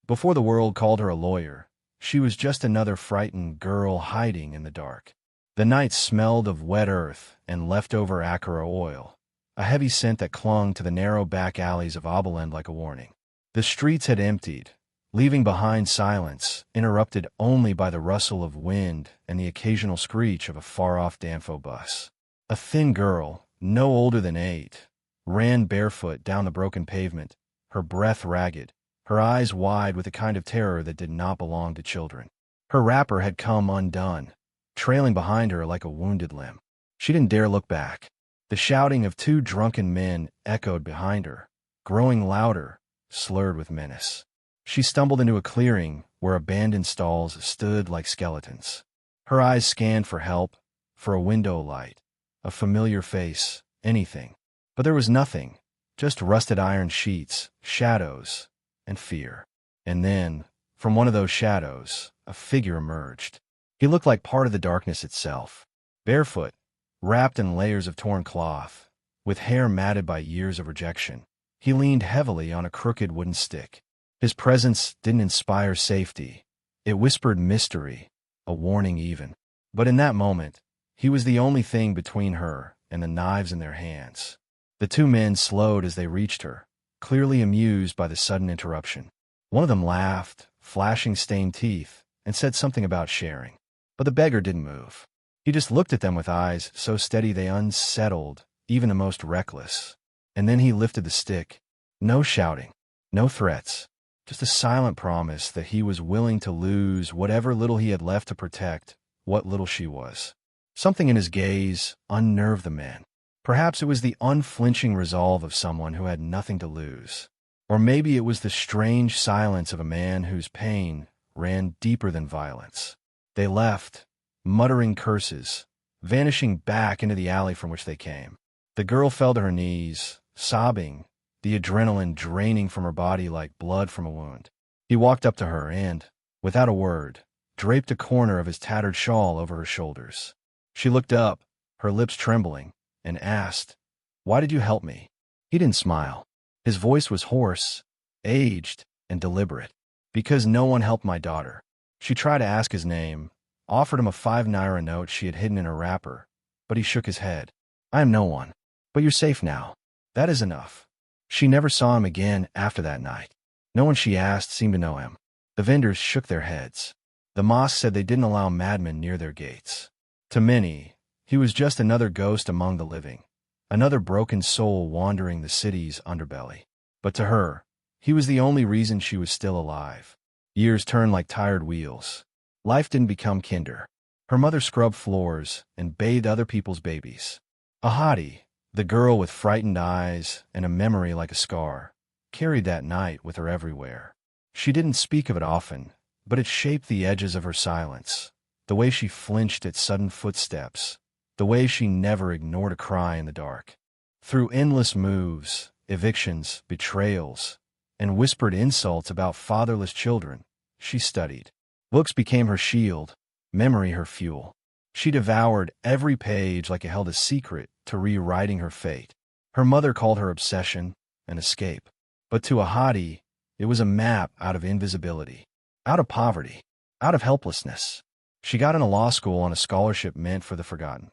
Before the world called her a lawyer, she was just another frightened girl hiding in the dark. The night smelled of wet earth and leftover Acura oil, a heavy scent that clung to the narrow back alleys of Oberland like a warning. The streets had emptied, leaving behind silence, interrupted only by the rustle of wind and the occasional screech of a far-off Danfo bus. A thin girl, no older than 8, ran barefoot down the broken pavement, her breath ragged, her eyes wide with a kind of terror that did not belong to children. Her wrapper had come undone, trailing behind her like a wounded limb. She didn't dare look back. The shouting of 2 drunken men echoed behind her, growing louder, slurred with menace. She stumbled into a clearing where abandoned stalls stood like skeletons. Her eyes scanned for help, for a window light, a familiar face, anything. But there was nothing, just rusted iron sheets, shadows, and fear. And then, from one of those shadows, a figure emerged. He looked like part of the darkness itself. Barefoot, wrapped in layers of torn cloth, with hair matted by years of rejection, he leaned heavily on a crooked wooden stick. His presence didn't inspire safety. It whispered mystery, a warning even. But in that moment, he was the only thing between her and the knives in their hands. The 2 men slowed as they reached her, clearly amused by the sudden interruption. One of them laughed, flashing stained teeth, and said something about sharing. But the beggar didn't move. He just looked at them with eyes so steady they unsettled even the most reckless. And then he lifted the stick. No shouting, no threats, just a silent promise that he was willing to lose whatever little he had left to protect what little she was. Something in his gaze unnerved the men. Perhaps it was the unflinching resolve of someone who had nothing to lose. Or maybe it was the strange silence of a man whose pain ran deeper than violence. They left, muttering curses, vanishing back into the alley from which they came. The girl fell to her knees, sobbing, the adrenaline draining from her body like blood from a wound. He walked up to her and, without a word, draped a corner of his tattered shawl over her shoulders. She looked up, her lips trembling, and asked, "Why did you help me?" He didn't smile. His voice was hoarse, aged, and deliberate. "Because no one helped my daughter." She tried to ask his name, offered him a 5 naira note she had hidden in her wrapper, but he shook his head. "I am no one. But you're safe now. That is enough." She never saw him again after that night. No one she asked seemed to know him. The vendors shook their heads. The mosque said they didn't allow madmen near their gates. To many, he was just another ghost among the living, another broken soul wandering the city's underbelly. But to her, he was the only reason she was still alive. Years turned like tired wheels. Life didn't become kinder. Her mother scrubbed floors and bathed other people's babies. Ahadi, the girl with frightened eyes and a memory like a scar, carried that night with her everywhere. She didn't speak of it often, but it shaped the edges of her silence, the way she flinched at sudden footsteps, the way she never ignored a cry in the dark. Through endless moves, evictions, betrayals, and whispered insults about fatherless children, she studied. Books became her shield, memory her fuel. She devoured every page like it held a secret to rewriting her fate. Her mother called her obsession an escape. But to Ahadi, it was a map out of invisibility, out of poverty, out of helplessness. She got into law school on a scholarship meant for the forgotten,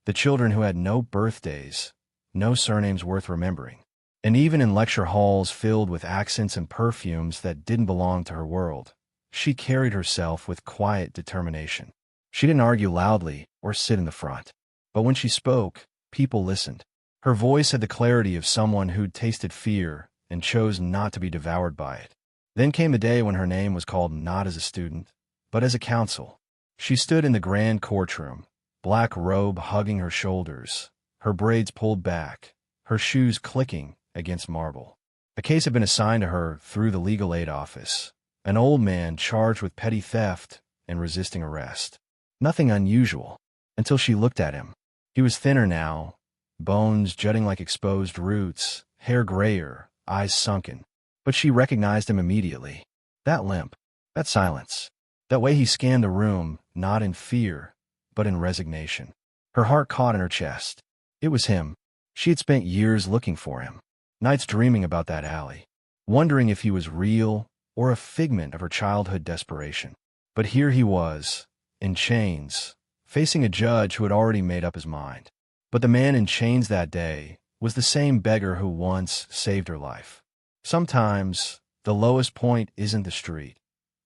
the children who had no birthdays, no surnames worth remembering. And even in lecture halls filled with accents and perfumes that didn't belong to her world, she carried herself with quiet determination. She didn't argue loudly or sit in the front. But when she spoke, people listened. Her voice had the clarity of someone who'd tasted fear and chose not to be devoured by it. Then came the day when her name was called not as a student, but as a counsel. She stood in the grand courtroom, black robe hugging her shoulders, her braids pulled back, her shoes clicking against marble. A case had been assigned to her through the legal aid office, an old man charged with petty theft and resisting arrest. Nothing unusual, until she looked at him. He was thinner now, bones jutting like exposed roots, hair grayer, eyes sunken. But she recognized him immediately. That limp, that silence, that way he scanned the room, not in fear, but in resignation. Her heart caught in her chest. It was him. She had spent years looking for him, nights dreaming about that alley, wondering if he was real or a figment of her childhood desperation. But here he was, in chains, facing a judge who had already made up his mind. But the man in chains that day was the same beggar who once saved her life. Sometimes, the lowest point isn't the street.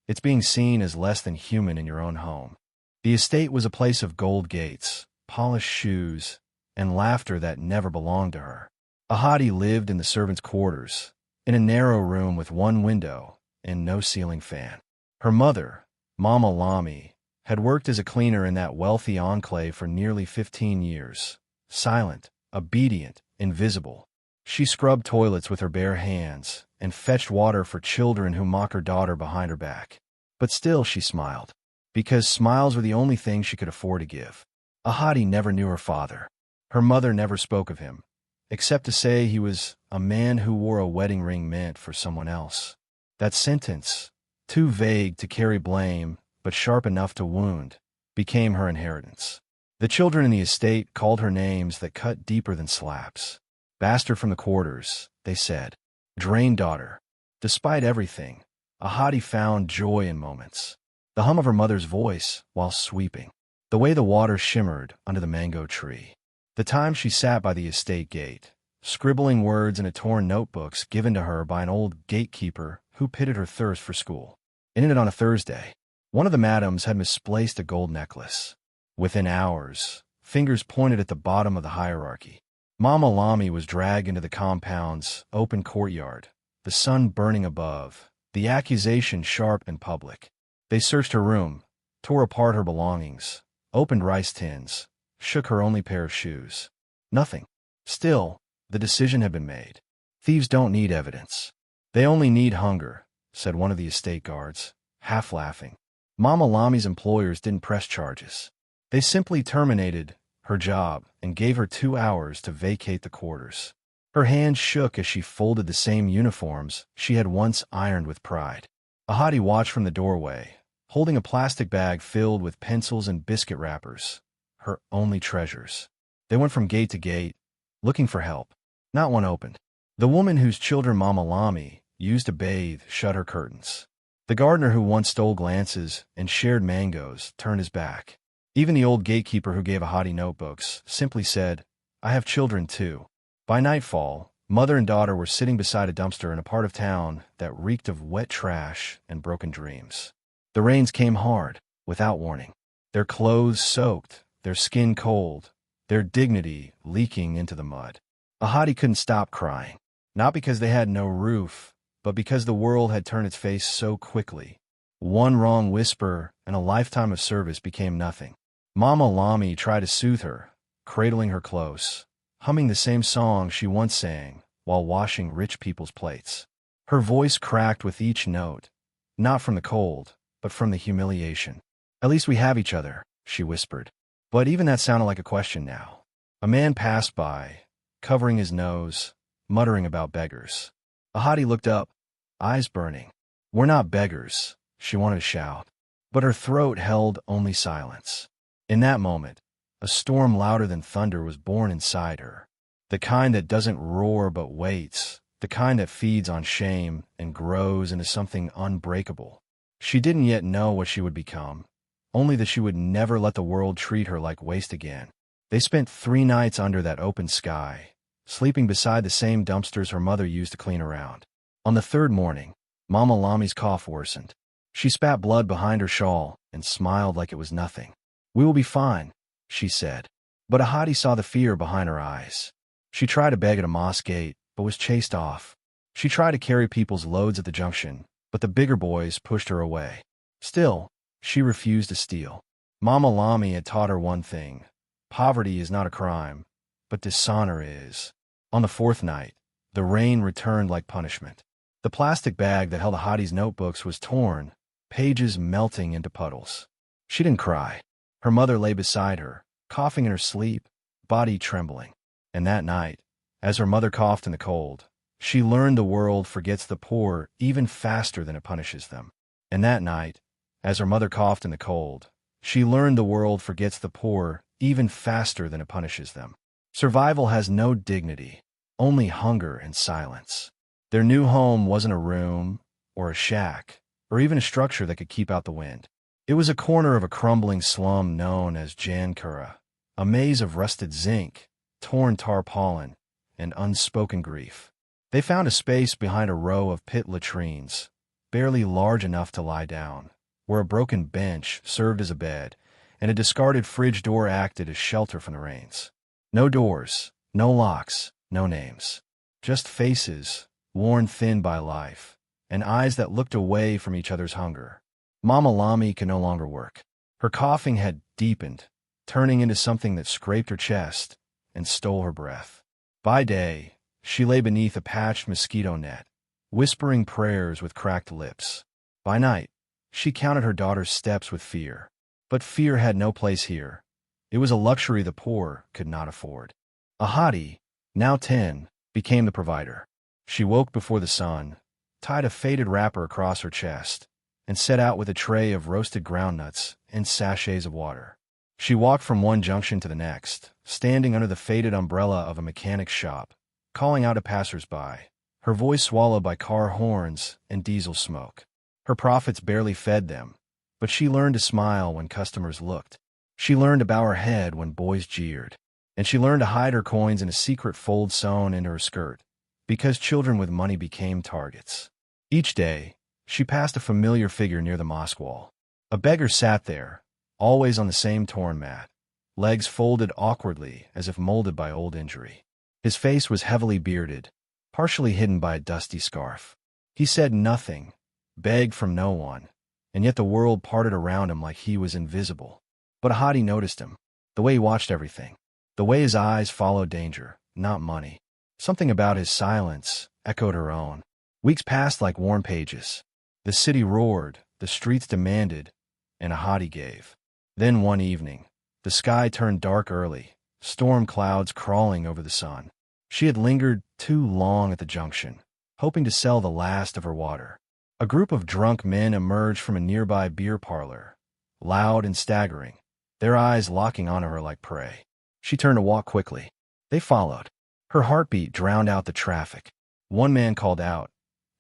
It's being seen as less than human in your own home. The estate was a place of gold gates, polished shoes, and laughter that never belonged to her. Ahadi lived in the servants' quarters, in a narrow room with one window and no ceiling fan. Her mother, Mama Lamy, had worked as a cleaner in that wealthy enclave for nearly 15 years. Silent, obedient, invisible. She scrubbed toilets with her bare hands and fetched water for children who mocked her daughter behind her back. But still she smiled, because smiles were the only thing she could afford to give. Ahadi never knew her father. Her mother never spoke of him, except to say he was a man who wore a wedding ring meant for someone else. That sentence, too vague to carry blame but sharp enough to wound, became her inheritance. The children in the estate called her names that cut deeper than slaps. Bastard from the quarters, they said. Drained daughter. Despite everything, Ahadi found joy in moments. The hum of her mother's voice while sweeping. The way the water shimmered under the mango tree. The time she sat by the estate gate, scribbling words in a torn notebooks given to her by an old gatekeeper who pitted her thirst for school. In it on a Thursday, one of the madams had misplaced a gold necklace. Within hours, fingers pointed at the bottom of the hierarchy. Mama Lamy was dragged into the compound's open courtyard, the sun burning above, the accusation sharp and public. They searched her room, tore apart her belongings, opened rice tins, shook her only pair of shoes. Nothing. Still, the decision had been made. Thieves don't need evidence. They only need hunger, said one of the estate guards, half laughing. Mama Lamy's employers didn't press charges. They simply terminated her job and gave her 2 hours to vacate the quarters. Her hands shook as she folded the same uniforms she had once ironed with pride. Ahadi watched from the doorway, holding a plastic bag filled with pencils and biscuit wrappers, her only treasures. They went from gate to gate, looking for help. Not one opened. The woman whose children Mama Lamy used to bathe shut her curtains. The gardener who once stole glances and shared mangoes turned his back. Even the old gatekeeper who gave Ahadi notebooks simply said, I have children too. By nightfall, mother and daughter were sitting beside a dumpster in a part of town that reeked of wet trash and broken dreams. The rains came hard, without warning. Their clothes soaked, their skin cold, their dignity leaking into the mud. Ahadi couldn't stop crying, not because they had no roof, but because the world had turned its face so quickly. One wrong whisper and a lifetime of service became nothing. Mama Lamy tried to soothe her, cradling her close, humming the same song she once sang while washing rich people's plates. Her voice cracked with each note, not from the cold, but from the humiliation. At least we have each other, she whispered. But even that sounded like a question now. A man passed by, covering his nose, muttering about beggars. Ahadi looked up, eyes burning. We're not beggars, she wanted to shout, but her throat held only silence. In that moment, a storm louder than thunder was born inside her. The kind that doesn't roar but waits, the kind that feeds on shame and grows into something unbreakable. She didn't yet know what she would become, only that she would never let the world treat her like waste again. They spent 3 nights under that open sky, sleeping beside the same dumpsters her mother used to clean around. On the 3rd morning, Mama Lamy's cough worsened. She spat blood behind her shawl and smiled like it was nothing. We will be fine, she said. But Ahadi saw the fear behind her eyes. She tried to beg at a mosque gate, but was chased off. She tried to carry people's loads at the junction, but the bigger boys pushed her away. Still, she refused to steal. Mama Lamy had taught her one thing. Poverty is not a crime, but dishonor is. On the 4th night, the rain returned like punishment. The plastic bag that held Ahadi's notebooks was torn, pages melting into puddles. She didn't cry. Her mother lay beside her, coughing in her sleep, body trembling. And that night, as her mother coughed in the cold, she learned the world forgets the poor even faster than it punishes them. And that night, as her mother coughed in the cold, she learned the world forgets the poor even faster than it punishes them. Survival has no dignity, only hunger and silence. Their new home wasn't a room, or a shack, or even a structure that could keep out the wind. It was a corner of a crumbling slum known as Jankura, a maze of rusted zinc, torn tarpaulin, and unspoken grief. They found a space behind a row of pit latrines, barely large enough to lie down, where a broken bench served as a bed, and a discarded fridge door acted as shelter from the rains. No doors, no locks, no names. Just faces, worn thin by life, and eyes that looked away from each other's hunger. Mama Lamy could no longer work. Her coughing had deepened, turning into something that scraped her chest and stole her breath. By day, she lay beneath a patched mosquito net, whispering prayers with cracked lips. By night, she counted her daughter's steps with fear. But fear had no place here. It was a luxury the poor could not afford. Ahadi, now 10, became the provider. She woke before the sun, tied a faded wrapper across her chest, and set out with a tray of roasted groundnuts and sachets of water. She walked from one junction to the next, standing under the faded umbrella of a mechanic's shop, calling out to passers-by, her voice swallowed by car horns and diesel smoke. Her profits barely fed them, but she learned to smile when customers looked. She learned to bow her head when boys jeered, and she learned to hide her coins in a secret fold sewn into her skirt, because children with money became targets. Each day, she passed a familiar figure near the mosque wall. A beggar sat there, always on the same torn mat, legs folded awkwardly as if molded by old injury. His face was heavily bearded, partially hidden by a dusty scarf. He said nothing, begged from no one, and yet the world parted around him like he was invisible. But Ahadi noticed him, the way he watched everything, the way his eyes followed danger, not money. Something about his silence echoed her own. Weeks passed like warm pages. The city roared, the streets demanded, and Ahadi gave. Then one evening, the sky turned dark early, storm clouds crawling over the sun. She had lingered too long at the junction, hoping to sell the last of her water. A group of drunk men emerged from a nearby beer parlor, loud and staggering, their eyes locking onto her like prey. She turned to walk quickly. They followed. Her heartbeat drowned out the traffic. One man called out,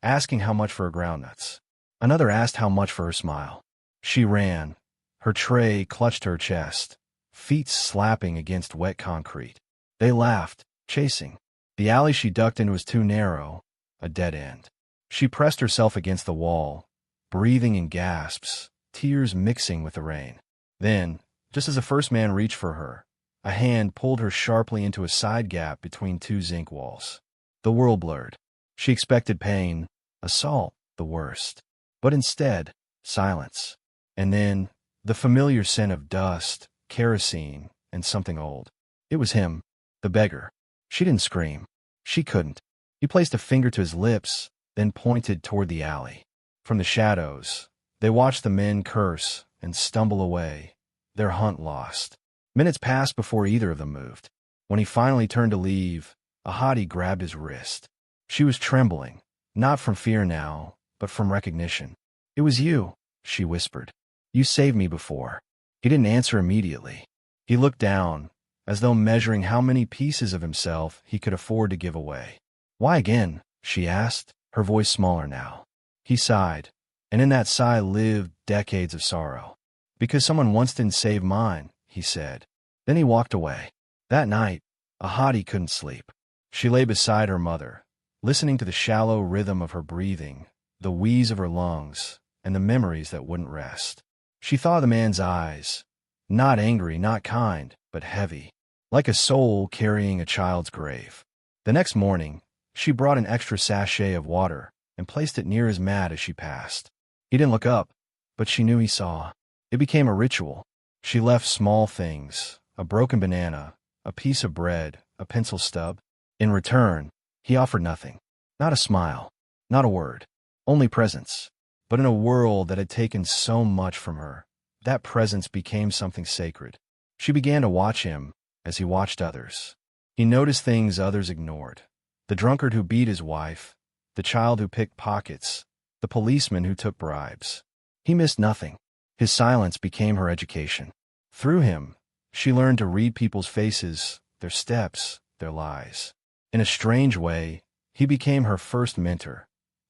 asking how much for her groundnuts. Another asked how much for her smile. She ran, her tray clutched to her chest, feet slapping against wet concrete. They laughed, chasing. The alley she ducked into was too narrow, a dead end. She pressed herself against the wall, breathing in gasps, tears mixing with the rain. Then, just as the first man reached for her, a hand pulled her sharply into a side gap between two zinc walls. The world blurred. She expected pain, assault, the worst. But instead, silence. And then, the familiar scent of dust, kerosene, and something old. It was him, the beggar. She didn't scream. She couldn't. He placed a finger to his lips, then pointed toward the alley. From the shadows, they watched the men curse and stumble away, their hunt lost. Minutes passed before either of them moved. When he finally turned to leave, Ahadi grabbed his wrist. She was trembling, not from fear now, but from recognition. "It was you," she whispered. "You saved me before." He didn't answer immediately. He looked down, as though measuring how many pieces of himself he could afford to give away. "Why again?" she asked, her voice smaller now. He sighed, and in that sigh lived decades of sorrow. "Because someone once didn't save mine," he said. Then he walked away. That night, Ahadi couldn't sleep. She lay beside her mother, listening to the shallow rhythm of her breathing, the wheeze of her lungs, and the memories that wouldn't rest. She thought of the man's eyes, not angry, not kind, but heavy, like a soul carrying a child's grave. The next morning, she brought an extra sachet of water and placed it near his mat as she passed. He didn't look up, but she knew he saw. It became a ritual. She left small things, a broken banana, a piece of bread, a pencil stub. In return, he offered nothing. Not a smile, not a word, only presence. But in a world that had taken so much from her, that presence became something sacred. She began to watch him as he watched others. He noticed things others ignored. The drunkard who beat his wife, the child who picked pockets, the policeman who took bribes. He missed nothing. His silence became her education. Through him, she learned to read people's faces, their steps, their lies. In a strange way, he became her first mentor,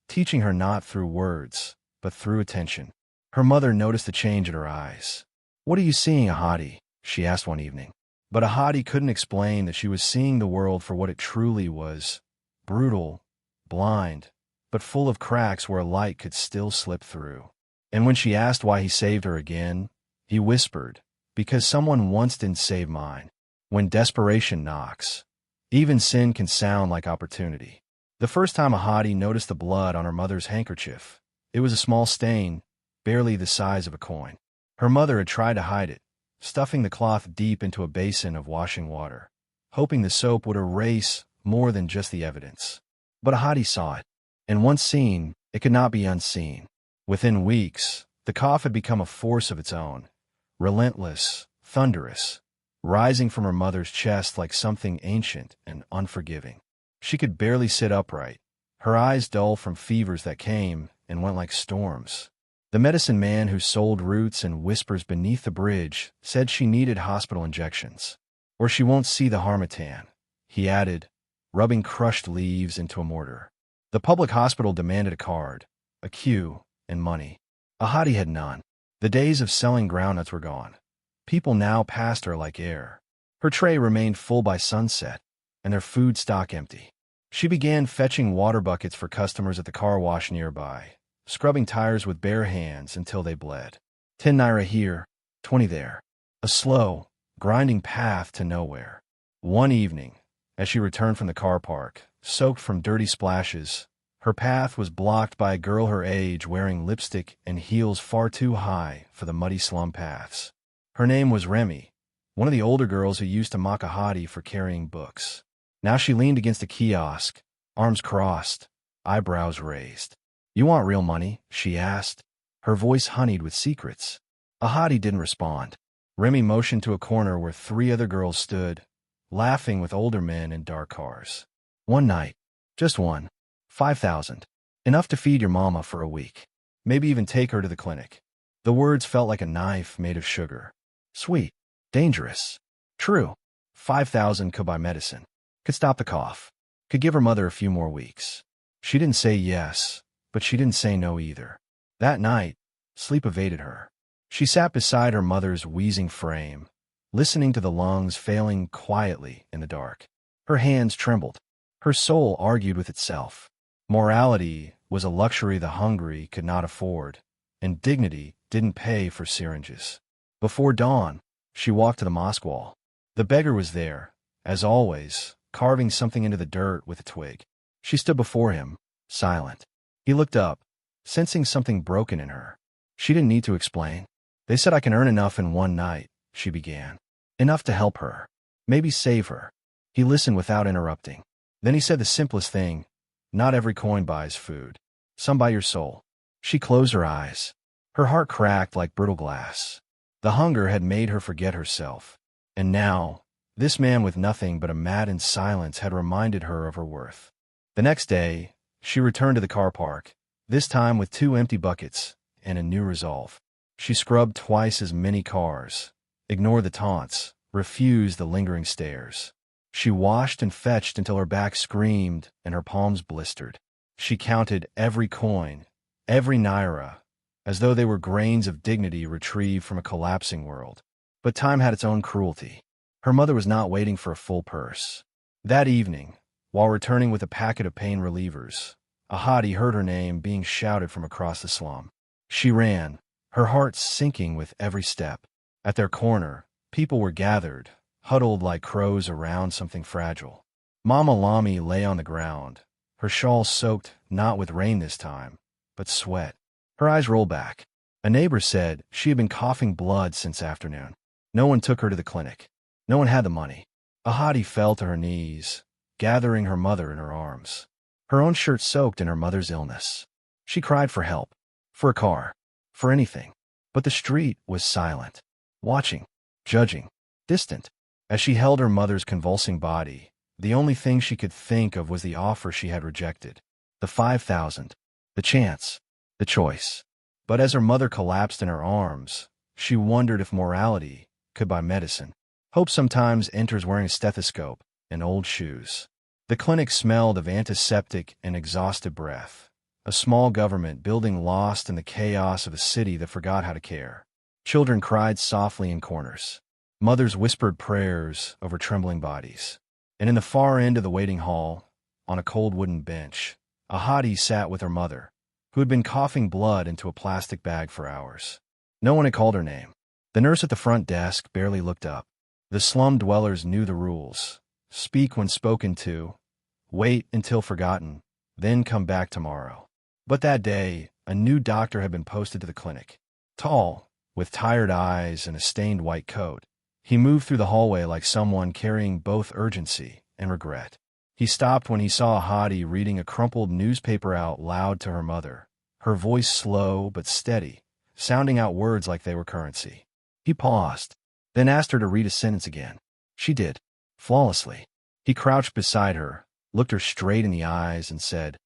teaching her not through words, but through attention. Her mother noticed the change in her eyes. "What are you seeing, Ahadi?" she asked one evening. But Ahadi couldn't explain that she was seeing the world for what it truly was: brutal, blind, but full of cracks where light could still slip through. And when she asked why he saved her again, he whispered, "Because someone once didn't save mine." When desperation knocks, even sin can sound like opportunity. The first time Ahadi noticed the blood on her mother's handkerchief, it was a small stain, barely the size of a coin. Her mother had tried to hide it, stuffing the cloth deep into a basin of washing water, hoping the soap would erase more than just the evidence. But Ahadi saw it, and once seen, it could not be unseen. Within weeks, the cough had become a force of its own, relentless, thunderous, rising from her mother's chest like something ancient and unforgiving. She could barely sit upright, her eyes dull from fevers that came and went like storms. The medicine man who sold roots and whispers beneath the bridge said she needed hospital injections. "Or she won't see the harmattan," he added, rubbing crushed leaves into a mortar. The public hospital demanded a card, a queue, and money. Ahadi had none. The days of selling groundnuts were gone. People now passed her like air. Her tray remained full by sunset, and their food stock empty. She began fetching water buckets for customers at the car wash nearby, scrubbing tires with bare hands until they bled. 10 naira here, 20 there. A slow, grinding path to nowhere. One evening, as she returned from the car park, soaked from dirty splashes, her path was blocked by a girl her age wearing lipstick and heels far too high for the muddy slum paths. Her name was Remy, one of the older girls who used to mock Ahadi for carrying books. Now she leaned against a kiosk, arms crossed, eyebrows raised. "You want real money?" she asked, her voice honeyed with secrets. Ahadi didn't respond. Remy motioned to a corner where 3 other girls stood, laughing with older men in dark cars. "One night. Just one. 5,000. Enough to feed your mama for a week. Maybe even take her to the clinic." The words felt like a knife made of sugar. Sweet. Dangerous. True. 5,000 could buy medicine. Could stop the cough. Could give her mother a few more weeks. She didn't say yes, but she didn't say no either. That night, sleep evaded her. She sat beside her mother's wheezing frame, listening to the lungs failing quietly in the dark. Her hands trembled. Her soul argued with itself. Morality was a luxury the hungry could not afford, and dignity didn't pay for syringes. Before dawn, she walked to the mosque wall. The beggar was there, as always, carving something into the dirt with a twig. She stood before him, silent. He looked up, sensing something broken in her. She didn't need to explain. "They said I can earn enough in one night," she began. "Enough to help her. Maybe save her." He listened without interrupting. Then he said the simplest thing: "Not every coin buys food. Some buy your soul." She closed her eyes. Her heart cracked like brittle glass. The hunger had made her forget herself. And now, this man with nothing but a maddened silence had reminded her of her worth. The next day, she returned to the car park, this time with 2 empty buckets and a new resolve. She scrubbed twice as many cars, ignored the taunts, refused the lingering stares. She washed and fetched until her back screamed and her palms blistered. She counted every coin, every naira, as though they were grains of dignity retrieved from a collapsing world. But time had its own cruelty. Her mother was not waiting for a full purse. That evening, while returning with a packet of pain relievers, Ahadi heard her name being shouted from across the slum. She ran, her heart sinking with every step. At their corner, people were gathered, huddled like crows around something fragile. Mama Lamy lay on the ground, her shawl soaked not with rain this time, but sweat. Her eyes rolled back. A neighbor said she had been coughing blood since afternoon. No one took her to the clinic. No one had the money. Ahadi fell to her knees, gathering her mother in her arms. Her own shirt soaked in her mother's illness. She cried for help, for a car, for anything. But the street was silent, watching, judging, distant. As she held her mother's convulsing body, the only thing she could think of was the offer she had rejected. The 5,000, the chance, the choice. But as her mother collapsed in her arms, she wondered if morality could buy medicine. Hope sometimes enters wearing a stethoscope and old shoes. The clinic smelled of antiseptic and exhausted breath, a small government building lost in the chaos of a city that forgot how to care. Children cried softly in corners. Mothers whispered prayers over trembling bodies. And in the far end of the waiting hall, on a cold wooden bench, a hottie sat with her mother, who had been coughing blood into a plastic bag for hours. No one had called her name. The nurse at the front desk barely looked up. The slum dwellers knew the rules. Speak when spoken to, wait until forgotten, then come back tomorrow. But that day, a new doctor had been posted to the clinic. Tall, with tired eyes and a stained white coat, he moved through the hallway like someone carrying both urgency and regret. He stopped when he saw a hottie reading a crumpled newspaper out loud to her mother, her voice slow but steady, sounding out words like they were currency. He paused, then asked her to read a sentence again. She did, flawlessly. He crouched beside her, looked her straight in the eyes, and said,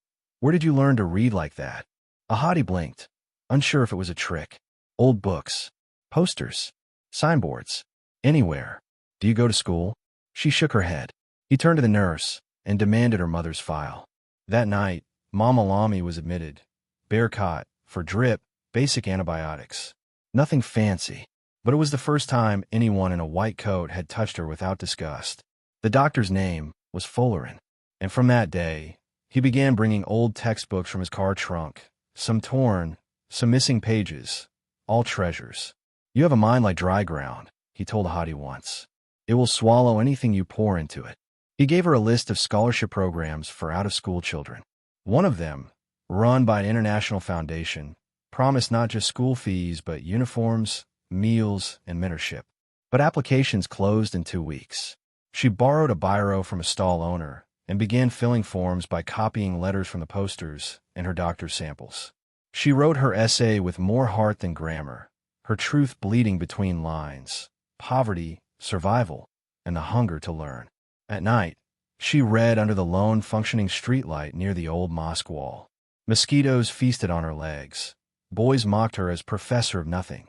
"Where did you learn to read like that?" A hottie blinked, unsure if it was a trick. "Old books, posters, signboards, anywhere. Do you go to school?" She shook her head. He turned to the nurse and demanded her mother's file. That night, Mama Lamy was admitted. Bear cot, for drip, basic antibiotics. Nothing fancy, but it was the first time anyone in a white coat had touched her without disgust. The doctor's name was Fullerin, and from that day, he began bringing old textbooks from his car trunk, some torn, some missing pages, all treasures. "You have a mind like dry ground," he told a hottie once. "It will swallow anything you pour into it." He gave her a list of scholarship programs for out-of-school children. One of them, run by an international foundation, promised not just school fees but uniforms, meals, and mentorship. But applications closed in 2 weeks. She borrowed a biro from a stall owner and began filling forms by copying letters from the posters and her doctor's samples. She wrote her essay with more heart than grammar, her truth bleeding between lines: poverty, survival, and the hunger to learn. At night, she read under the lone functioning streetlight near the old mosque wall. Mosquitoes feasted on her legs. Boys mocked her as professor of nothing.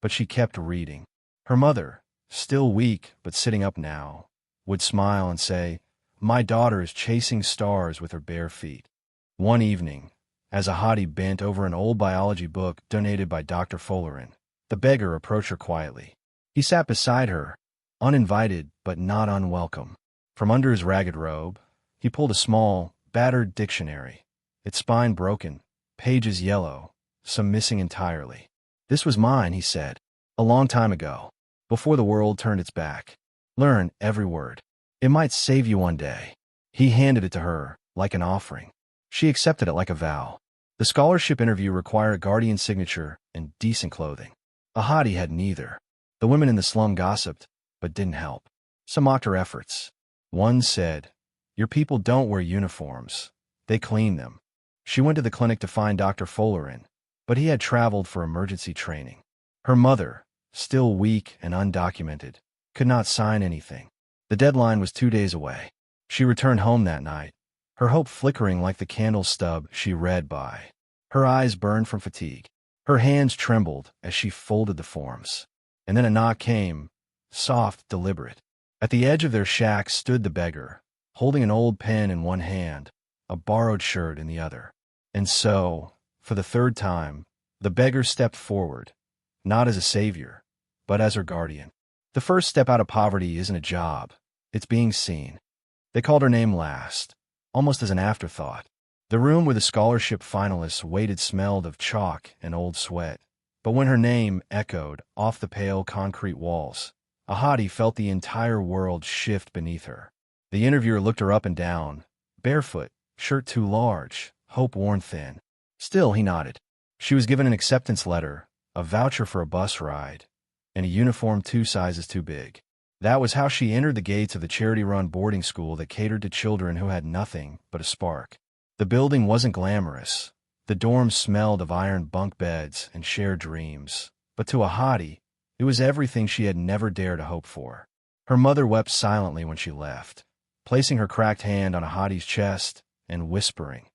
But she kept reading. Her mother, still weak but sitting up now, would smile and say, "My daughter is chasing stars with her bare feet." One evening, as a hottie bent over an old biology book donated by Dr. Fullerin, the beggar approached her quietly. He sat beside her, uninvited but not unwelcome. From under his ragged robe, he pulled a small, battered dictionary, its spine broken, pages yellow, some missing entirely. "This was mine," he said, "a long time ago, before the world turned its back. Learn every word. It might save you one day." He handed it to her, like an offering. She accepted it like a vow. The scholarship interview required a guardian signature and decent clothing. A hottie had neither. The women in the slum gossiped, but didn't help. Some mocked her efforts. One said, "Your people don't wear uniforms. They clean them." She went to the clinic to find Dr. Fullerin, but he had traveled for emergency training. Her mother, still weak and undocumented, could not sign anything. The deadline was 2 days away. She returned home that night, her hope flickering like the candle stub she read by. Her eyes burned from fatigue. Her hands trembled as she folded the forms. And then a knock came, soft, deliberate. At the edge of their shack stood the beggar, holding an old pen in one hand, a borrowed shirt in the other. And so, for the third time, the beggar stepped forward, not as a savior, but as her guardian. The first step out of poverty isn't a job, it's being seen. They called her name last, almost as an afterthought. The room where the scholarship finalists waited smelled of chalk and old sweat. But when her name echoed off the pale concrete walls, a hottie felt the entire world shift beneath her. The interviewer looked her up and down, barefoot, shirt too large, hope worn thin. Still, he nodded. She was given an acceptance letter, a voucher for a bus ride, and a uniform 2 sizes too big. That was how she entered the gates of the charity-run boarding school that catered to children who had nothing but a spark. The building wasn't glamorous. The dorms smelled of iron bunk beds and shared dreams. But to a hottie, it was everything she had never dared to hope for. Her mother wept silently when she left, placing her cracked hand on a hottie's chest and whispering,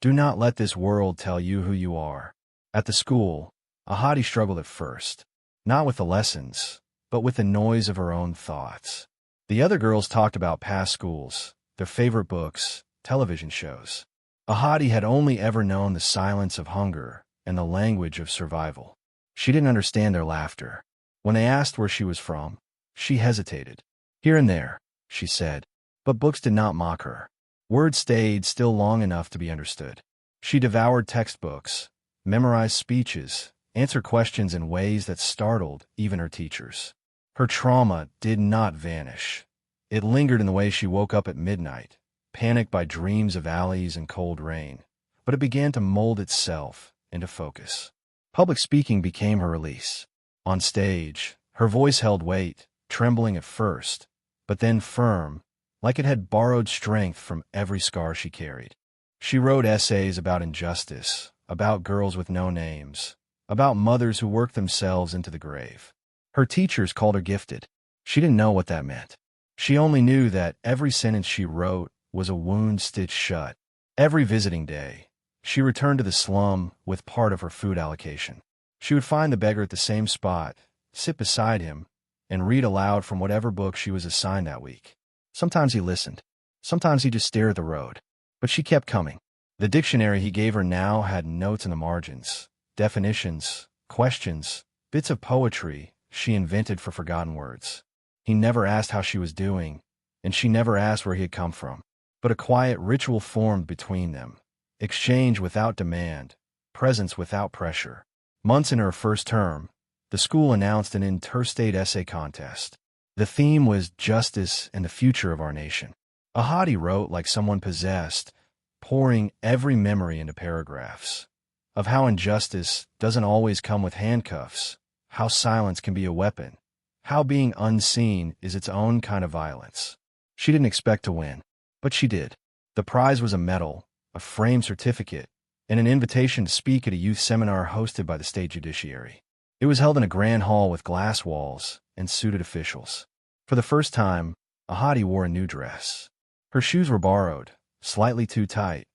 "Do not let this world tell you who you are." At the school, a hottie struggled at first, not with the lessons, but with the noise of her own thoughts. The other girls talked about past schools, their favorite books, television shows. Ahadi had only ever known the silence of hunger and the language of survival. She didn't understand their laughter. When they asked where she was from, she hesitated. Here and there, she said, but books did not mock her. Words stayed still long enough to be understood. She devoured textbooks, memorized speeches, answered questions in ways that startled even her teachers. Her trauma did not vanish. It lingered in the way she woke up at midnight, panicked by dreams of alleys and cold rain, but it began to mold itself into focus. Public speaking became her release. On stage, her voice held weight, trembling at first, but then firm, like it had borrowed strength from every scar she carried. She wrote essays about injustice, about girls with no names, about mothers who worked themselves into the grave. Her teachers called her gifted. She didn't know what that meant. She only knew that every sentence she wrote was a wound stitched shut. Every visiting day, she returned to the slum with part of her food allocation. She would find the beggar at the same spot, sit beside him, and read aloud from whatever book she was assigned that week. Sometimes he listened. Sometimes he just stared at the road. But she kept coming. The dictionary he gave her now had notes in the margins, definitions, questions, bits of poetry she invented for forgotten words. He never asked how she was doing, and she never asked where he had come from. But a quiet ritual formed between them. Exchange without demand, presence without pressure. Months in her first term, the school announced an interstate essay contest. The theme was justice and the future of our nation. Ahadi wrote like someone possessed, pouring every memory into paragraphs. Of how injustice doesn't always come with handcuffs, how silence can be a weapon, how being unseen is its own kind of violence. She didn't expect to win, but she did. The prize was a medal, a framed certificate, and an invitation to speak at a youth seminar hosted by the state judiciary. It was held in a grand hall with glass walls and suited officials. For the first time, Ahadi wore a new dress. Her shoes were borrowed, slightly too tight,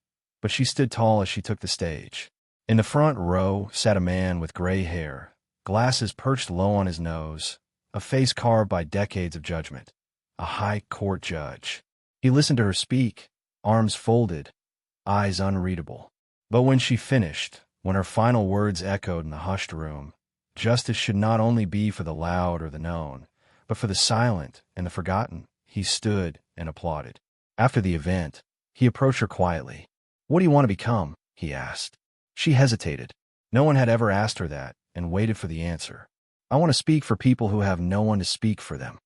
but she stood tall as she took the stage. In the front row sat a man with gray hair, glasses perched low on his nose, a face carved by decades of judgment. A high court judge. He listened to her speak, arms folded, eyes unreadable. But when she finished, when her final words echoed in the hushed room, justice should not only be for the loud or the known, but for the silent and the forgotten, he stood and applauded. After the event, he approached her quietly. "What do you want to become?" he asked. She hesitated. No one had ever asked her that, and waited for the answer. "I want to speak for people who have no one to speak for them."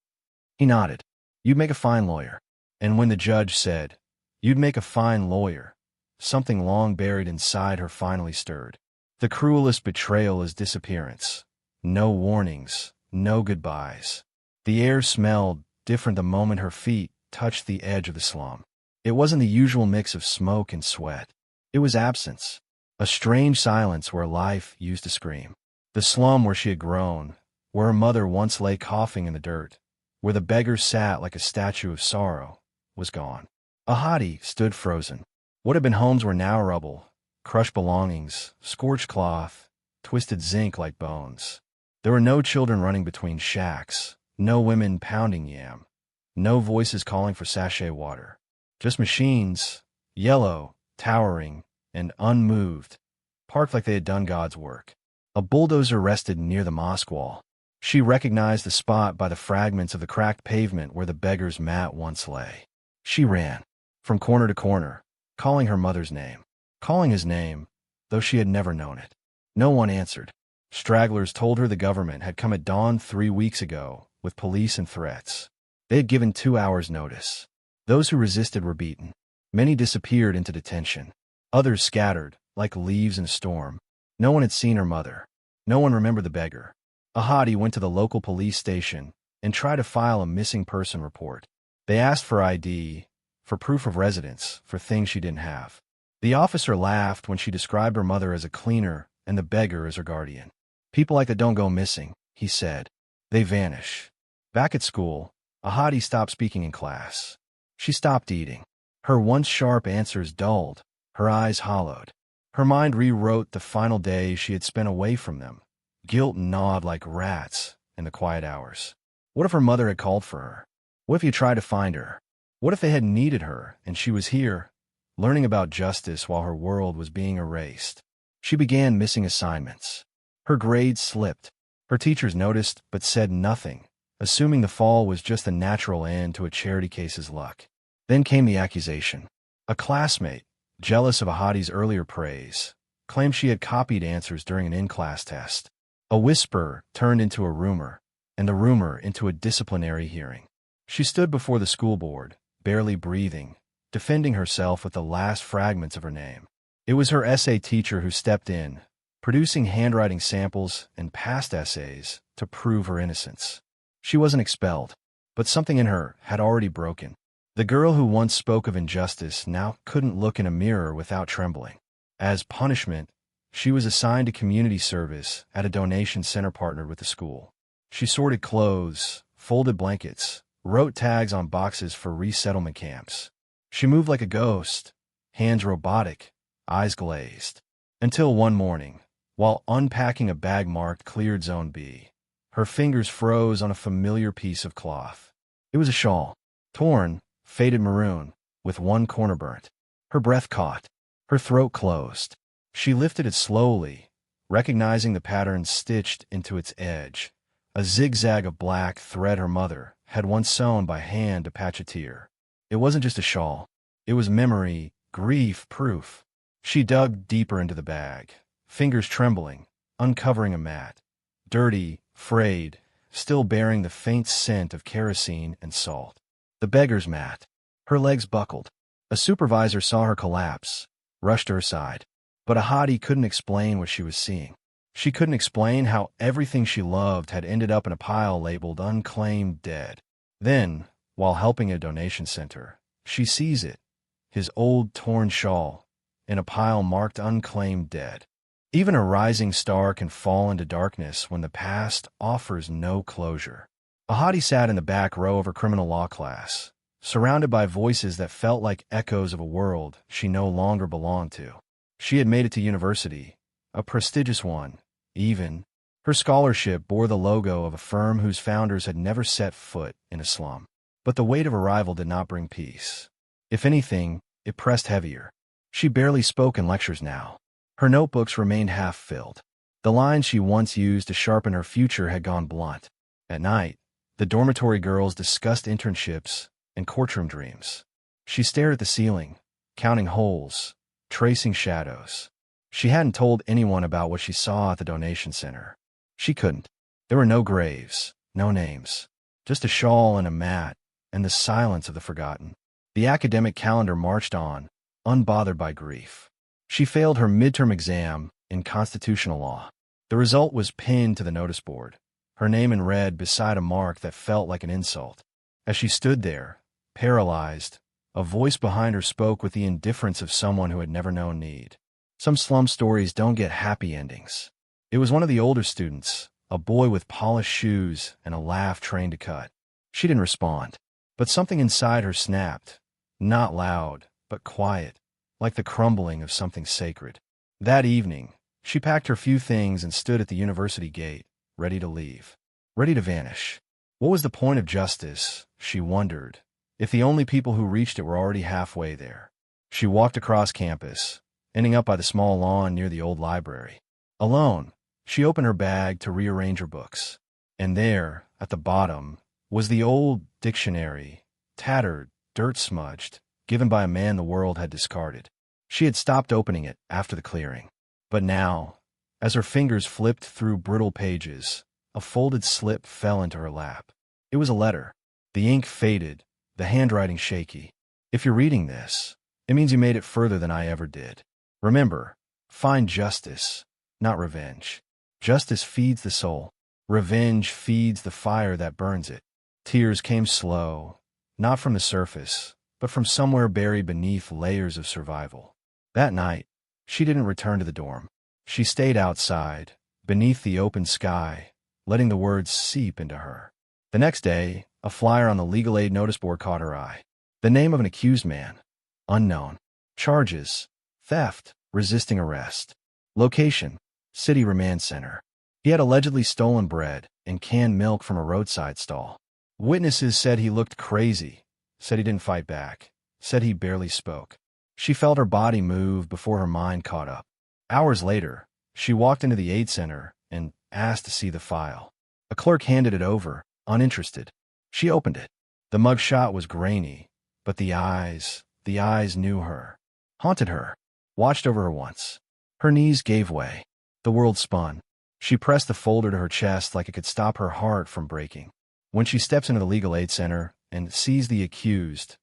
He nodded. "You'd make a fine lawyer." And when the judge said, "You'd make a fine lawyer," something long buried inside her finally stirred. The cruelest betrayal is disappearance. No warnings, no goodbyes. The air smelled different the moment her feet touched the edge of the slum. It wasn't the usual mix of smoke and sweat. It was absence, a strange silence where life used to scream. The slum where she had grown, where her mother once lay coughing in the dirt, where the beggar sat like a statue of sorrow, was gone. Ahadi stood frozen. What had been homes were now rubble, crushed belongings, scorched cloth, twisted zinc like bones. There were no children running between shacks, no women pounding yam, no voices calling for sachet water. Just machines, yellow, towering, and unmoved, parked like they had done God's work. A bulldozer rested near the mosque wall. She recognized the spot by the fragments of the cracked pavement where the beggar's mat once lay. She ran, from corner to corner, calling her mother's name, calling his name, though she had never known it. No one answered. Stragglers told her the government had come at dawn 3 weeks ago, with police and threats. They had given 2 hours' notice. Those who resisted were beaten. Many disappeared into detention. Others scattered, like leaves in a storm. No one had seen her mother. No one remembered the beggar. Ahadi went to the local police station and tried to file a missing person report. They asked for ID, for proof of residence, for things she didn't have. The officer laughed when she described her mother as a cleaner and the beggar as her guardian. "People like that don't go missing," he said. "They vanish." Back at school, Ahadi stopped speaking in class. She stopped eating. Her once sharp answers dulled, her eyes hollowed. Her mind rewrote the final days she had spent away from them. Guilt gnawed like rats in the quiet hours. What if her mother had called for her? What if he tried to find her? What if they had needed her and she was here, learning about justice while her world was being erased. She began missing assignments. Her grades slipped. Her teachers noticed but said nothing, assuming the fall was just the natural end to a charity case's luck. Then came the accusation. A classmate, jealous of Ahadi's earlier praise, claimed she had copied answers during an in-class test. A whisper turned into a rumor, and the rumor into a disciplinary hearing. She stood before the school board, barely breathing, defending herself with the last fragments of her name. It was her essay teacher who stepped in, producing handwriting samples and past essays to prove her innocence. She wasn't expelled, but something in her had already broken. The girl who once spoke of injustice now couldn't look in a mirror without trembling. As punishment, she was assigned to community service at a donation center partnered with the school. She sorted clothes, folded blankets, wrote tags on boxes for resettlement camps. She moved like a ghost, hands robotic, eyes glazed. Until one morning, while unpacking a bag marked Cleared Zone B, her fingers froze on a familiar piece of cloth. It was a shawl, torn, faded maroon, with one corner burnt. Her breath caught. Her throat closed. She lifted it slowly, recognizing the pattern stitched into its edge, a zigzag of black thread her mother had once sewn by hand to patch a tear. It wasn't just a shawl. It was memory, grief, proof. She dug deeper into the bag, fingers trembling, uncovering a mat. Dirty, frayed, still bearing the faint scent of kerosene and salt. The beggar's mat. Her legs buckled. A supervisor saw her collapse, rushed to her side. But Ahadi couldn't explain what she was seeing. She couldn't explain how everything she loved had ended up in a pile labeled unclaimed dead. Then, while helping a donation center, she sees it, his old torn shawl, in a pile marked unclaimed dead. Even a rising star can fall into darkness when the past offers no closure. Ahadi sat in the back row of her criminal law class, surrounded by voices that felt like echoes of a world she no longer belonged to. She had made it to university, a prestigious one, even. Her scholarship bore the logo of a firm whose founders had never set foot in a slum. But the weight of arrival did not bring peace. If anything, it pressed heavier. She barely spoke in lectures now. Her notebooks remained half-filled. The lines she once used to sharpen her future had gone blunt. At night, the dormitory girls discussed internships and courtroom dreams. She stared at the ceiling, counting holes, tracing shadows. She hadn't told anyone about what she saw at the donation center. She couldn't. There were no graves, no names, just a shawl and a mat, and the silence of the forgotten. The academic calendar marched on, unbothered by grief. She failed her midterm exam in constitutional law. The result was pinned to the notice board, her name in red beside a mark that felt like an insult. As she stood there, paralyzed, a voice behind her spoke with the indifference of someone who had never known need. Some slum stories don't get happy endings. It was one of the older students, a boy with polished shoes and a laugh trained to cut. She didn't respond, but something inside her snapped, not loud, but quiet, like the crumbling of something sacred. That evening, she packed her few things and stood at the university gate, ready to leave, ready to vanish. What was the point of justice, she wondered, if the only people who reached it were already halfway there? She walked across campus, ending up by the small lawn near the old library. Alone, she opened her bag to rearrange her books. And there, at the bottom, was the old dictionary, tattered, dirt-smudged, given by a man the world had discarded. She had stopped opening it after the clearing. But now, as her fingers flipped through brittle pages, a folded slip fell into her lap. It was a letter. The ink faded, the handwriting shaky. If you're reading this, it means you made it further than I ever did. Remember, find justice, not revenge. Justice feeds the soul. Revenge feeds the fire that burns it. Tears came slow, not from the surface, but from somewhere buried beneath layers of survival. That night, she didn't return to the dorm. She stayed outside, beneath the open sky, letting the words seep into her. The next day, a flyer on the legal aid notice board caught her eye. The name of an accused man. Unknown. Charges: theft, resisting arrest. Location: City Remand Center. He had allegedly stolen bread and canned milk from a roadside stall. Witnesses said he looked crazy, said he didn't fight back, said he barely spoke. She felt her body move before her mind caught up. Hours later, she walked into the aid center and asked to see the file. A clerk handed it over, uninterested. She opened it. The mugshot was grainy, but the eyes knew her, haunted her, watched over her once. Her knees gave way. The world spun. She pressed the folder to her chest like it could stop her heart from breaking. When she steps into the legal aid center and sees the accused,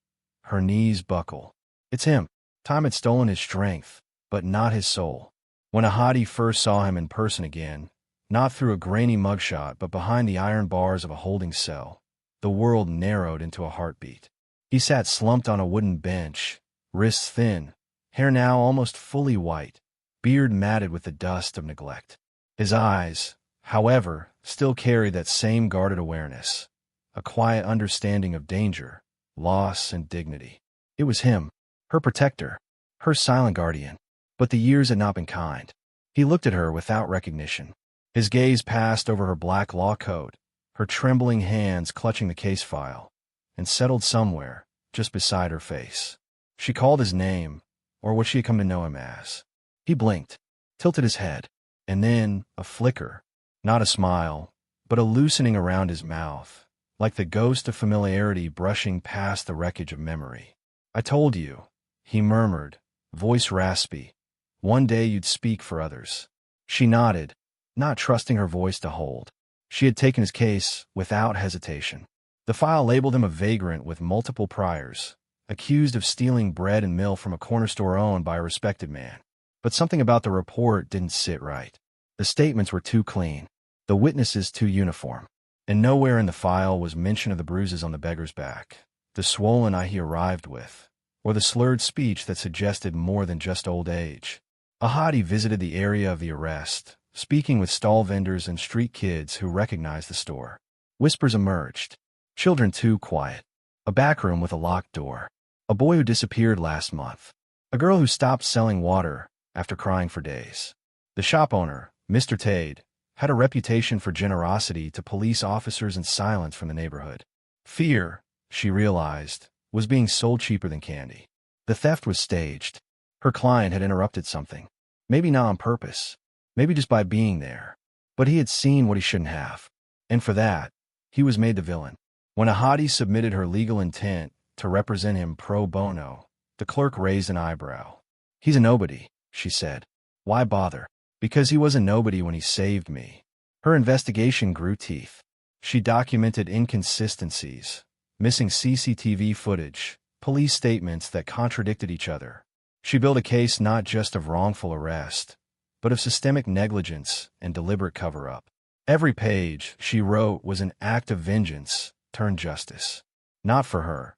her knees buckle. It's him. Time had stolen his strength, but not his soul. When Ahadi first saw him in person again, not through a grainy mugshot but behind the iron bars of a holding cell, the world narrowed into a heartbeat. He sat slumped on a wooden bench, wrists thin, hair now almost fully white, beard matted with the dust of neglect. His eyes, however, still carried that same guarded awareness, a quiet understanding of danger, loss, and dignity. It was him, her protector, her silent guardian. But the years had not been kind. He looked at her without recognition. His gaze passed over her black law coat, her trembling hands clutching the case file, and settled somewhere, just beside her face. She called his name, or what she had come to know him as. He blinked, tilted his head, and then a flicker, not a smile, but a loosening around his mouth, like the ghost of familiarity brushing past the wreckage of memory. "I told you," he murmured, voice raspy. "One day you'd speak for others." She nodded, not trusting her voice to hold. She had taken his case without hesitation. The file labeled him a vagrant with multiple priors, accused of stealing bread and milk from a corner store owned by a respected man. But something about the report didn't sit right. The statements were too clean, the witnesses too uniform, and nowhere in the file was mention of the bruises on the beggar's back, the swollen eye he arrived with, or the slurred speech that suggested more than just old age. Ahadi visited the area of the arrest, speaking with stall vendors and street kids who recognized the store. Whispers emerged. Children too quiet. A back room with a locked door. A boy who disappeared last month. A girl who stopped selling water after crying for days. The shop owner, Mr. Tade, had a reputation for generosity to police officers and silence from the neighborhood. Fear, she realized, was being sold cheaper than candy. The theft was staged. Her client had interrupted something. Maybe not on purpose. Maybe just by being there. But he had seen what he shouldn't have. And for that, he was made the villain. When Ahadi submitted her legal intent to represent him pro bono, the clerk raised an eyebrow. "He's a nobody," she said. "Why bother?" "Because he was a nobody when he saved me." Her investigation grew teeth. She documented inconsistencies, missing CCTV footage, police statements that contradicted each other. She built a case not just of wrongful arrest, but of systemic negligence and deliberate cover-up. Every page, she wrote, was an act of vengeance turned justice. Not for her,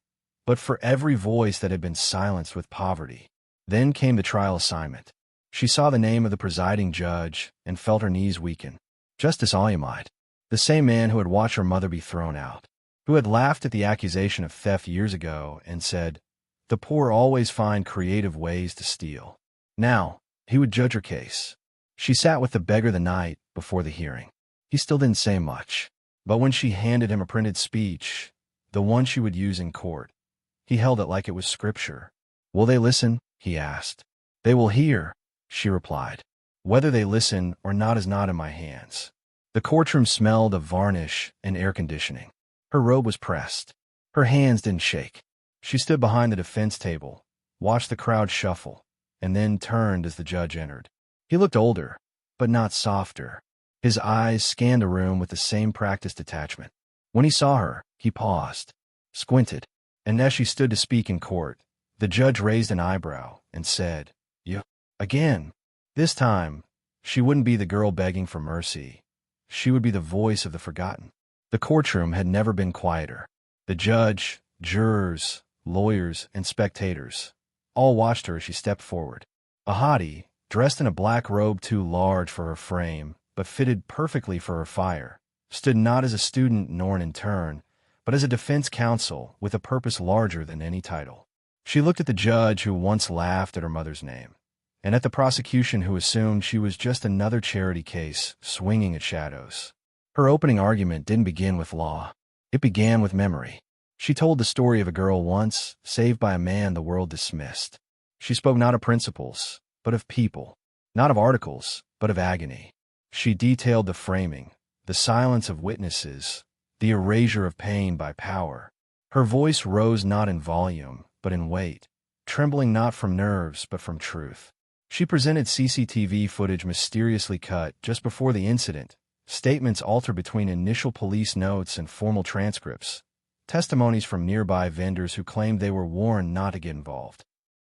but for every voice that had been silenced with poverty. Then came the trial assignment. She saw the name of the presiding judge and felt her knees weaken. Justice Alumide, the same man who had watched her mother be thrown out, who had laughed at the accusation of theft years ago and said, "The poor always find creative ways to steal." Now, he would judge her case. She sat with the beggar the night before the hearing. He still didn't say much, but when she handed him a printed speech, the one she would use in court, he held it like it was scripture. "Will they listen?" he asked. "They will hear," she replied. "Whether they listen or not is not in my hands." The courtroom smelled of varnish and air conditioning. Her robe was pressed. Her hands didn't shake. She stood behind the defense table, watched the crowd shuffle, and then turned as the judge entered. He looked older, but not softer. His eyes scanned the room with the same practiced detachment. When he saw her, he paused, squinted, and as she stood to speak in court, the judge raised an eyebrow and said, "You again." This time, she wouldn't be the girl begging for mercy. She would be the voice of the forgotten. The courtroom had never been quieter. The judge, jurors, lawyers, and spectators all watched her as she stepped forward. Ahadi, dressed in a black robe too large for her frame, but fitted perfectly for her fire, stood not as a student nor an intern, but as a defense counsel with a purpose larger than any title. She looked at the judge who once laughed at her mother's name, and at the prosecution who assumed she was just another charity case swinging at shadows. Her opening argument didn't begin with law. It began with memory. She told the story of a girl once saved by a man the world dismissed. She spoke not of principles, but of people. Not of articles, but of agony. She detailed the framing, the silence of witnesses, the erasure of pain by power. Her voice rose not in volume, but in weight, trembling not from nerves, but from truth. She presented CCTV footage mysteriously cut just before the incident, statements altered between initial police notes and formal transcripts, testimonies from nearby vendors who claimed they were warned not to get involved.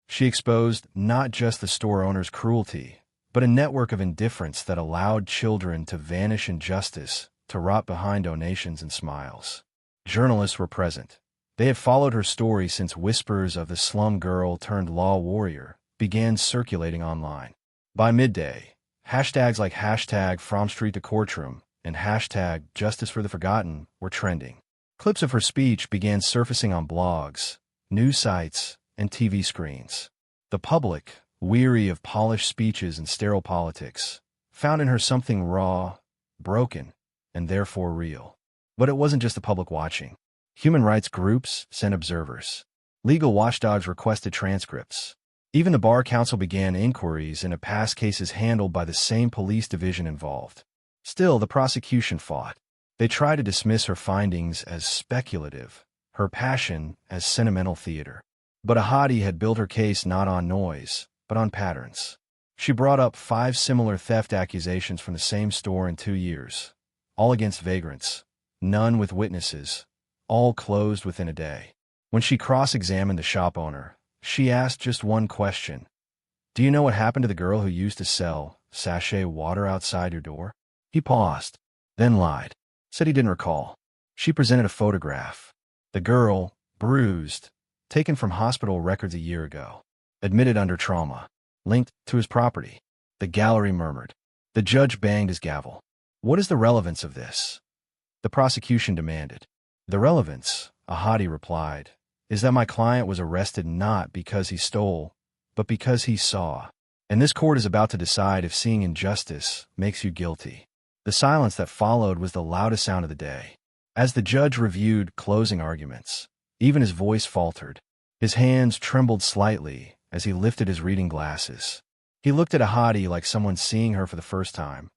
She exposed not just the store owner's cruelty, but a network of indifference that allowed children to vanish in justice, to rot behind donations and smiles. Journalists were present. They had followed her story since whispers of the slum girl turned law warrior began circulating online. By midday, hashtags like hashtag From Street to Courtroom and hashtag Justice for the Forgotten were trending. Clips of her speech began surfacing on blogs, news sites, and TV screens. The public, weary of polished speeches and sterile politics, found in her something raw, broken, and therefore real. But it wasn't just the public watching. Human rights groups sent observers. Legal watchdogs requested transcripts. Even the Bar Council began inquiries into past cases handled by the same police division involved. Still, the prosecution fought. They tried to dismiss her findings as speculative, her passion as sentimental theater. But Ahadi had built her case not on noise, but on patterns. She brought up 5 similar theft accusations from the same store in 2 years, all against vagrants, none with witnesses, all closed within a day. When she cross-examined the shop owner, she asked just one question. "Do you know what happened to the girl who used to sell sachet water outside your door?" He paused, then lied, said he didn't recall. She presented a photograph. The girl, bruised, taken from hospital records a year ago, admitted under trauma, linked to his property. The gallery murmured. The judge banged his gavel. "What is the relevance of this?" The prosecution demanded. "The relevance," Ahadi replied, "is that my client was arrested not because he stole, but because he saw. And this court is about to decide if seeing injustice makes you guilty." The silence that followed was the loudest sound of the day. As the judge reviewed closing arguments, even his voice faltered. His hands trembled slightly as he lifted his reading glasses. He looked at Ahadi like someone seeing her for the first time,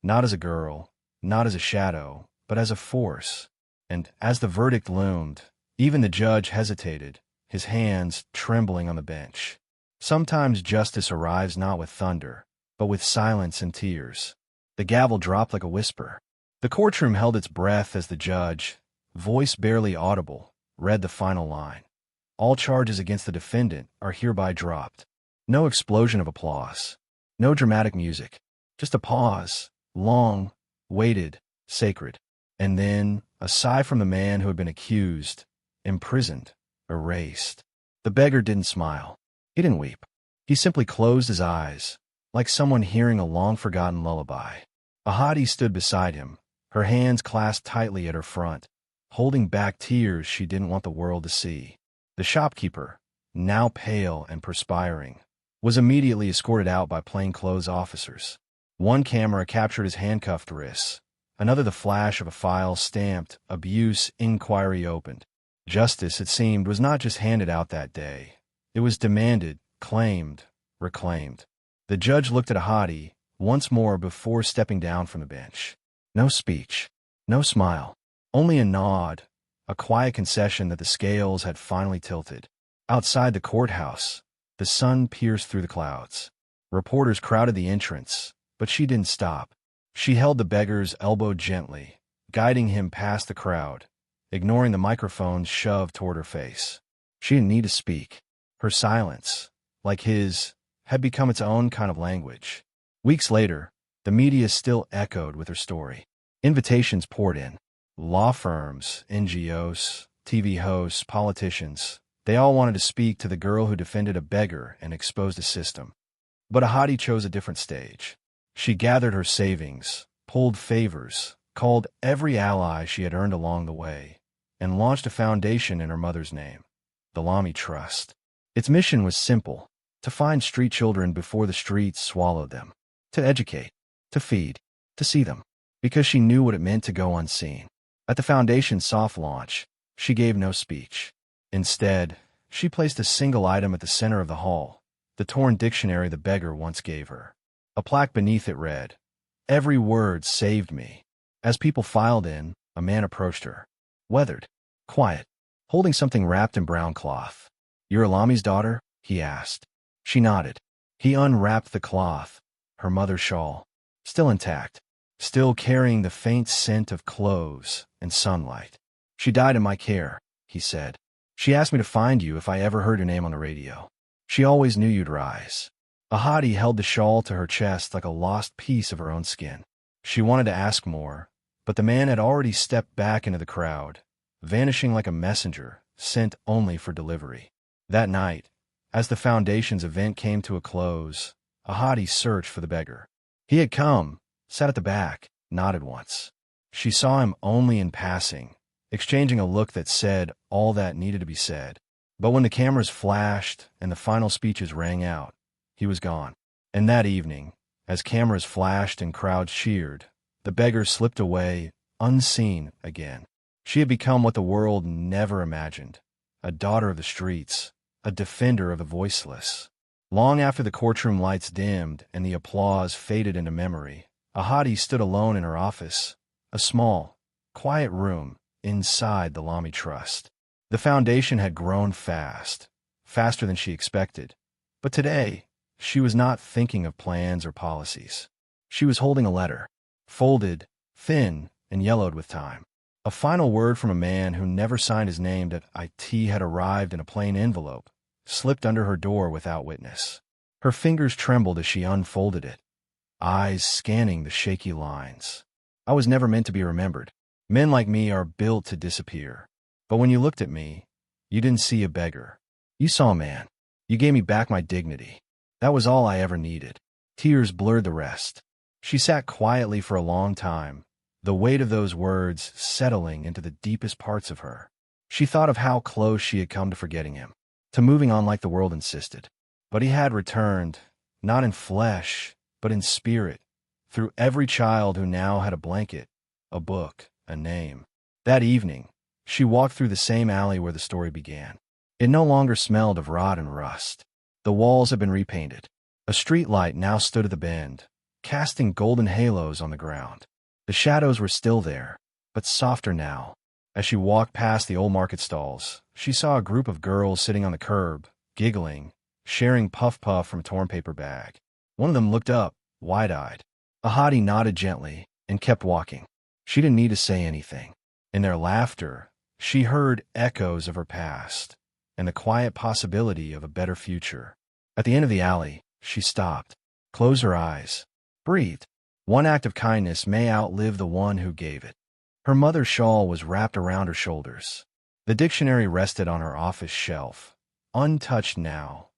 not as a girl, not as a shadow, but as a force. And as the verdict loomed, even the judge hesitated, his hands trembling on the bench. Sometimes justice arrives not with thunder, but with silence and tears. The gavel dropped like a whisper. The courtroom held its breath as the judge, voice barely audible, read the final line. "All charges against the defendant are hereby dropped." No explosion of applause. No dramatic music. Just a pause, long, weighted, sacred. And then a sigh from the man who had been accused, imprisoned, erased. The beggar didn't smile. He didn't weep. He simply closed his eyes, like someone hearing a long-forgotten lullaby. Ahadi stood beside him, her hands clasped tightly at her front, holding back tears she didn't want the world to see. The shopkeeper, now pale and perspiring, was immediately escorted out by plainclothes officers. One camera captured his handcuffed wrists, another the flash of a file stamped, "Abuse Inquiry Opened." Justice, it seemed, was not just handed out that day. It was demanded, claimed, reclaimed. The judge looked at Ahadi once more before stepping down from the bench. No speech, no smile, only a nod, a quiet concession that the scales had finally tilted. Outside the courthouse, the sun pierced through the clouds. Reporters crowded the entrance, but she didn't stop. She held the beggar's elbow gently, guiding him past the crowd, ignoring the microphones shoved toward her face. She didn't need to speak. Her silence, like his, had become its own kind of language. Weeks later, the media still echoed with her story. Invitations poured in. Law firms, NGOs, TV hosts, politicians, they all wanted to speak to the girl who defended a beggar and exposed a system. But Ahadi chose a different stage. She gathered her savings, pulled favors, called every ally she had earned along the way, and launched a foundation in her mother's name, the Lamy Trust. Its mission was simple: to find street children before the streets swallowed them, to educate, to feed, to see them, because she knew what it meant to go unseen. At the foundation's soft launch, she gave no speech. Instead, she placed a single item at the center of the hall, the torn dictionary the beggar once gave her. A plaque beneath it read, "Every word saved me." As people filed in, a man approached her. Weathered, quiet, holding something wrapped in brown cloth. "You're Alami's daughter?" he asked. She nodded. He unwrapped the cloth, her mother's shawl, still intact, still carrying the faint scent of clothes and sunlight. "She died in my care," he said. "She asked me to find you if I ever heard your name on the radio. She always knew you'd rise." Ahadi held the shawl to her chest like a lost piece of her own skin. She wanted to ask more, but the man had already stepped back into the crowd, vanishing like a messenger sent only for delivery. That night, as the Foundation's event came to a close, Ahadi searched for the beggar. He had come, sat at the back, nodded once. She saw him only in passing, exchanging a look that said all that needed to be said. But when the cameras flashed and the final speeches rang out, he was gone. And that evening, as cameras flashed and crowds cheered, the beggar slipped away, unseen again. She had become what the world never imagined, a daughter of the streets, a defender of the voiceless. Long after the courtroom lights dimmed and the applause faded into memory, Ahadi stood alone in her office, a small, quiet room inside the Lamy Trust. The Foundation had grown fast, faster than she expected, but today, she was not thinking of plans or policies. She was holding a letter, folded, thin, and yellowed with time. A final word from a man who never signed his name that IT had arrived in a plain envelope, slipped under her door without witness. Her fingers trembled as she unfolded it, eyes scanning the shaky lines. "I was never meant to be remembered. Men like me are built to disappear. But when you looked at me, you didn't see a beggar. You saw a man. You gave me back my dignity. That was all I ever needed." Tears blurred the rest. She sat quietly for a long time, the weight of those words settling into the deepest parts of her. She thought of how close she had come to forgetting him, to moving on like the world insisted. But he had returned, not in flesh, but in spirit, through every child who now had a blanket, a book, a name. That evening, she walked through the same alley where the story began. It no longer smelled of rot and rust. The walls had been repainted. A street light now stood at the bend, casting golden halos on the ground. The shadows were still there, but softer now. As she walked past the old market stalls, she saw a group of girls sitting on the curb, giggling, sharing puff-puff from a torn paper bag. One of them looked up, wide-eyed. Ahadi nodded gently and kept walking. She didn't need to say anything. In their laughter, she heard echoes of her past and the quiet possibility of a better future. At the end of the alley, she stopped, closed her eyes, breathed. One act of kindness may outlive the one who gave it. Her mother's shawl was wrapped around her shoulders. The dictionary rested on her office shelf, untouched now,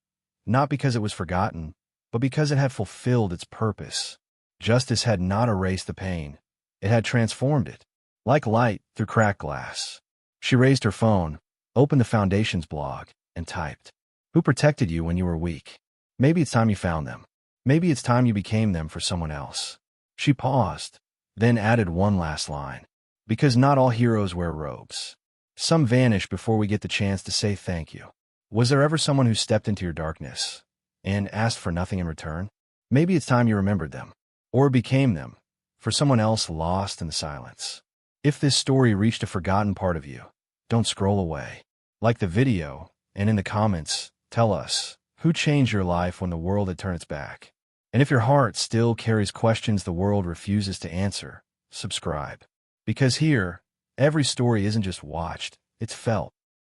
not because it was forgotten, but because it had fulfilled its purpose. Justice had not erased the pain. It had transformed it, like light through cracked glass. She raised her phone, opened the Foundation's blog, and typed, "Who protected you when you were weak? Maybe it's time you found them. Maybe it's time you became them for someone else." She paused, then added one last line. "Because not all heroes wear robes. Some vanish before we get the chance to say thank you." Was there ever someone who stepped into your darkness and asked for nothing in return? Maybe it's time you remembered them, or became them, for someone else lost in the silence. If this story reached a forgotten part of you, don't scroll away. Like the video, and in the comments, tell us, who changed your life when the world had turned its back? And if your heart still carries questions the world refuses to answer, subscribe. Because here, every story isn't just watched, it's felt.